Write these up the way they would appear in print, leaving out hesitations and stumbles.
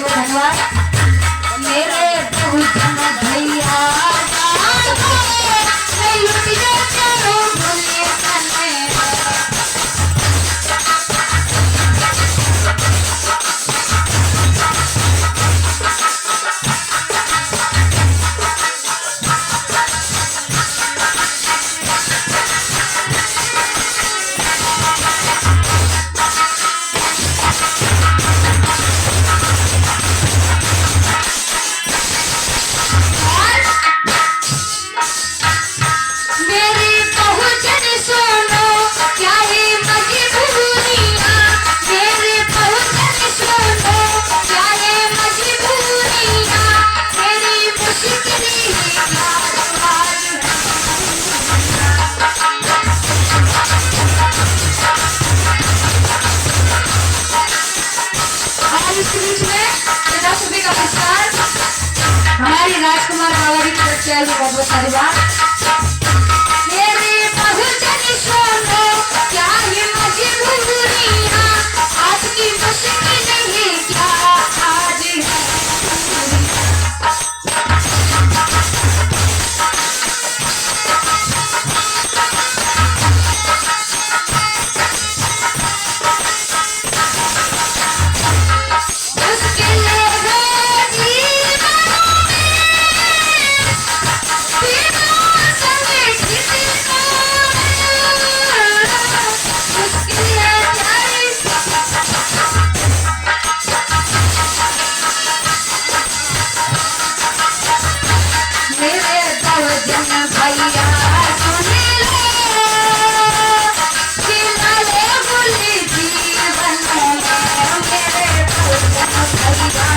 धन्यवाद मेरे भैया हमारी राजकुमार बाबा की तरफ से बहुत बहुत सारी बात मेरे बहुजन सुनो क्या ये मजबूरियां आज की मुश्किल नहीं क्या आज है भोजन भैया सुन लो, खिला ले गुली जीवन में मेरे भोजन भैया।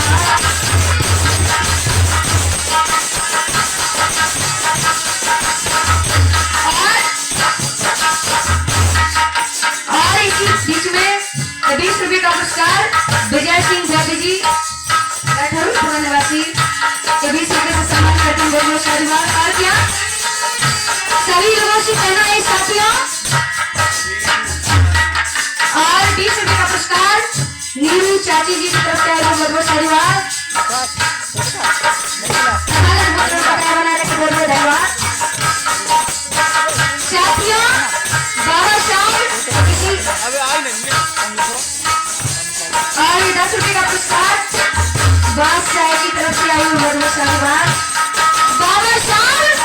और इसी बीच में 20 रुपये का पुरस्कार विजय सिंह जैदी जी पुरा निवासी 20 रुपये से सम्मान करते हैं। बहुत बहुत और क्या सभी लोगों से कहना है साथियों। और 20 रुपये का पुरस्कार नीरू चाची जी की तरफ से बहुत बहुत धन्यवाद। धन्यवाद साथियों। बाबा साहब और 10 रुपये का पुरस्कार बादशाह की तरफ से आई बहुत बहुत धन्यवाद। बाबा साहब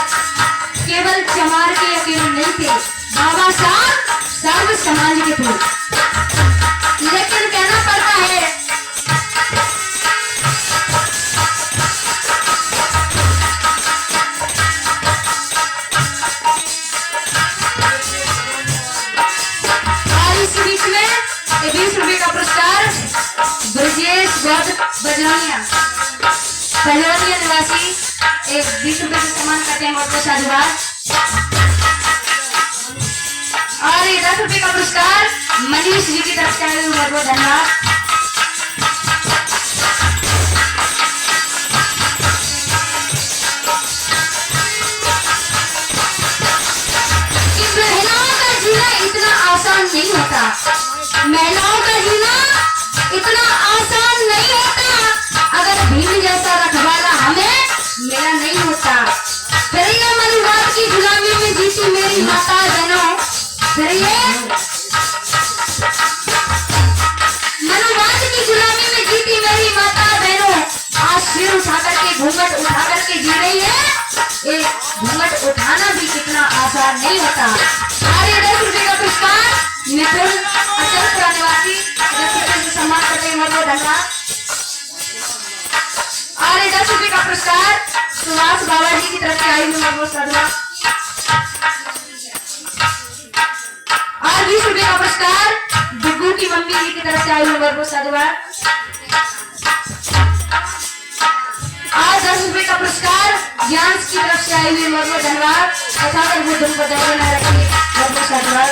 केवल चमार के अकेले नहीं थे, बाबा साहब सर्व समाज के थे। लेकिन कहना पड़ता है और इस बीच में 20 रुपये का पुरस्कार ब्रजेश गौतम बजवानिया पहलवानिया निवासी 20 रुपये से सम्मान करते हैं। बहुत बहुत धन्यवाद। और 10 रुपये का पुरस्कार मनीष जी की तरफ से आए बहुत बहुत धन्यवाद। महिलाओं का जीना इतना आसान नहीं होता, महिलाओं का जीना इतना आसान नहीं होता। अगर भीम जैसा रखवाला हमें मेरा नहीं होता। फिर ये मनुवाद की गुलामी में जीती मेरी माता बहनों, फिर ये मनुवाद की गुलामी में जीती मेरी माता बहनों आज सिर उठा करके घूंघट उठा करके जी रही है। ये घूंघट उठाना भी कितना आसान नहीं होता। सारे 10 रुपये का पुरस्कार मिथुन अचलपुरा निवासी 10 रुपये से सम्मान करते हैं। बहुत धन्यवाद। और 10 रुपये का पुरस्कार सुभाष बाबा जी की तरफ से आई हुई बहुत धन्यवाद। और 20 रुपये का पुरस्कार डिग्गू की मम्मी जी की तरफ से आई हुई बहुत धन्यवाद। और 10 रुपये का पुरस्कार ज्ञान की तरफ से आई हुई बहुत धन्यवाद। तथा कर वो धुन बजाय बना रखिए बहुत बहुत धन्यवाद।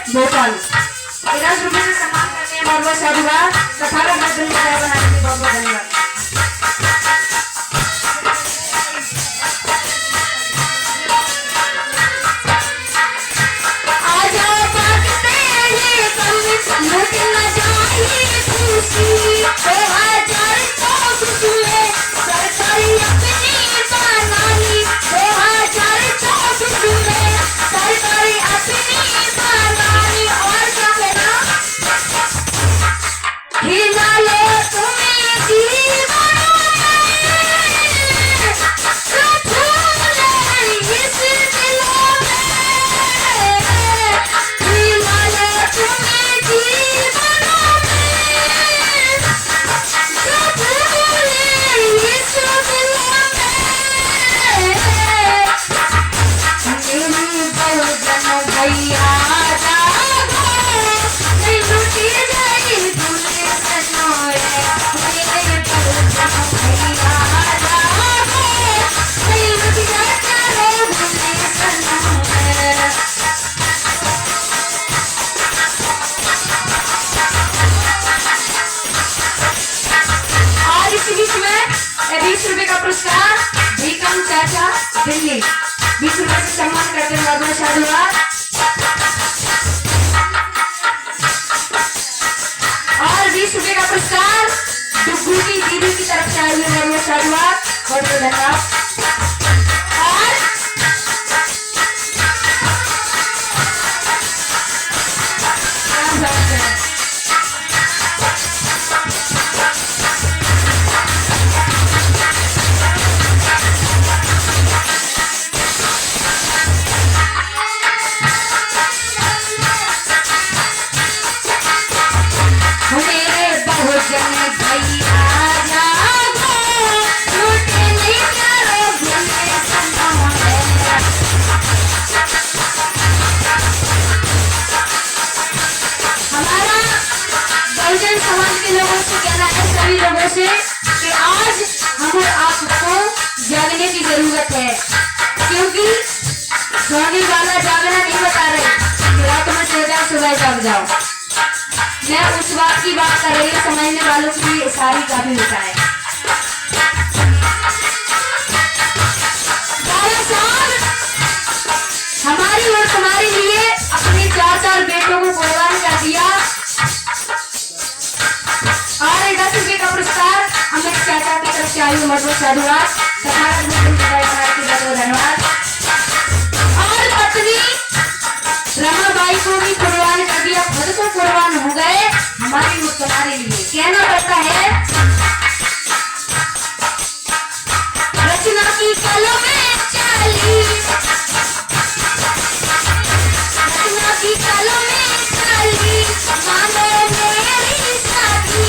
भोपाल 10 रुपये से सम्मान करते हैं। बहुत बहुत धन्यवाद। तथा बनाने के लिए बहुत बहुत धन्यवाद। दिल्ली 20 रुपए से सम्मान करते हैं। बहुत बहुत साधुवाद। और 20 रुपए का पुरस्कार डुग्गू की दीदी की तरफ से आए हुए। बहुत बहुत साधुवाद। बहुत बहुत धन्यवाद। लोगों से कि आज हमें आपको जागने की जरूरत है, क्योंकि सोने वाला जागना नहीं बता रहे कि रात में सो जाओ सुबह जाग जाओ। मैं उस बात की बात कर रही हूँ, समझने वालों के लिए सारी काफी होता है। बाबा साहब हमारी और तुम्हारे लिए अपने 4 बेटों को कुर्बान कर दिया। और 10 रुपए का पुरस्कार अमित चाचा की तरफ से आयु मजबूत साधुवाद। धन्यवाद। और पत्नी रमाबाई को भी कुर्बान कर दिया, खुद को कुर्बान हो गए हमारी और तुम्हारे लिए। कहना पड़ता है रचना की कलम में चली, रचना की कलम में चली, मानो मेरी साथी।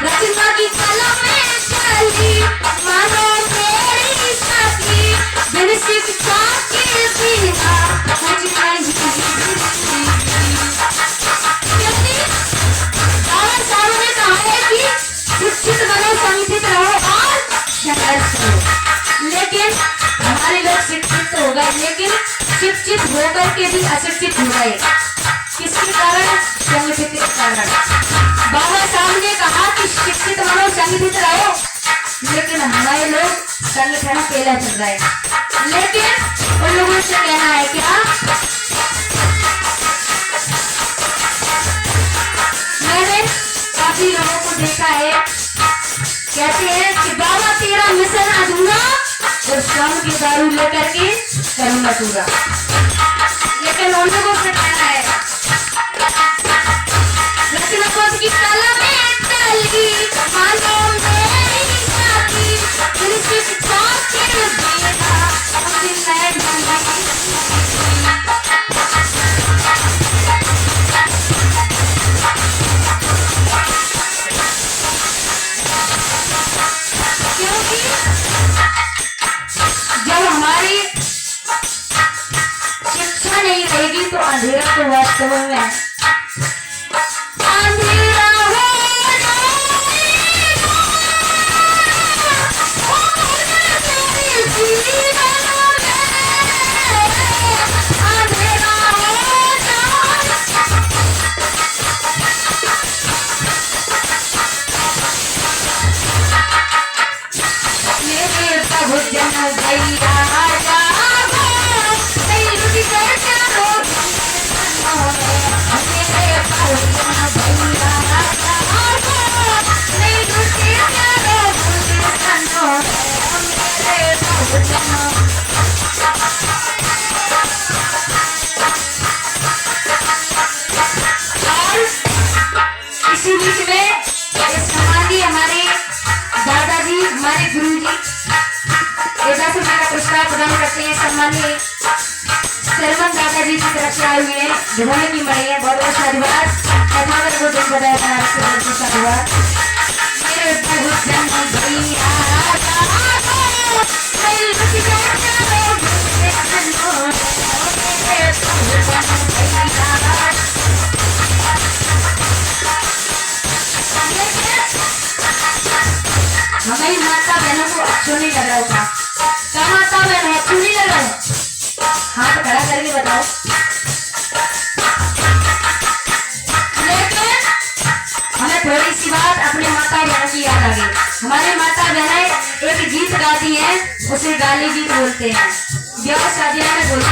रचना की कलम में चली, मानो मेरी साथी। बिन शिक्षा के बिना कुछ नहीं। क्योंकि बाबा साहब ने कहा है कि शिक्षित बनो, संगठित रहो और संघर्ष करो। लेकिन हमारे लोग शिक्षित तो हो गए, लेकिन शिक्षित होकर के भी अशिक्षित हो गए। किसके कारण? संगठित के कारण। बाबा साहब ने कहा कि शिक्षित बनो, संगठित रहो, लेकिन हमारे लोग संगठन अकेला चल रहे हैं। लेकिन उन लोगों से कहना है क्या? मैंने काफी लोगों को देखा है, कहते हैं कि बाबा तेरा मिशन अधूरा और शाम की दारू लेकर के करूंगा पूरा। लेकिन उन लोगों से कहना है रचना पद की कलम में चली, मानो मेरी साथी। फिर शिक्षा के बिना क्योंकि जब हमारी शिक्षा नहीं रहेगी तो अंधेरा तो वास्तव में अंधेरा हो इसी बीच में समाधि हमारे दादाजी, हमारे गुरुजी 10 रुपए का पुरस्कार प्रदान करते हैं। सम्मानित सरवन दादाजी की तरफ से आए हुए हैं, ढोलक की मड़ी है। बहुत बहुत साधुवाद। कथागर को दिन बताया साधुवाद। मेरे बहुत जन्म भैया हमारी माता बहनों को अच्छो नहीं लग रहा होगा। क्या माता बहनों अच्छो नहीं लग रहा हो? हाथ खड़ा करके बताओ। लेकिन हमें थोड़ी सी बात अपने माता बहन की याद आ गई। हमारी माता बहनें एक गीत गाती हैं, उसे गाली गीत बोलते हैं। ब्याह शादियों में बोलते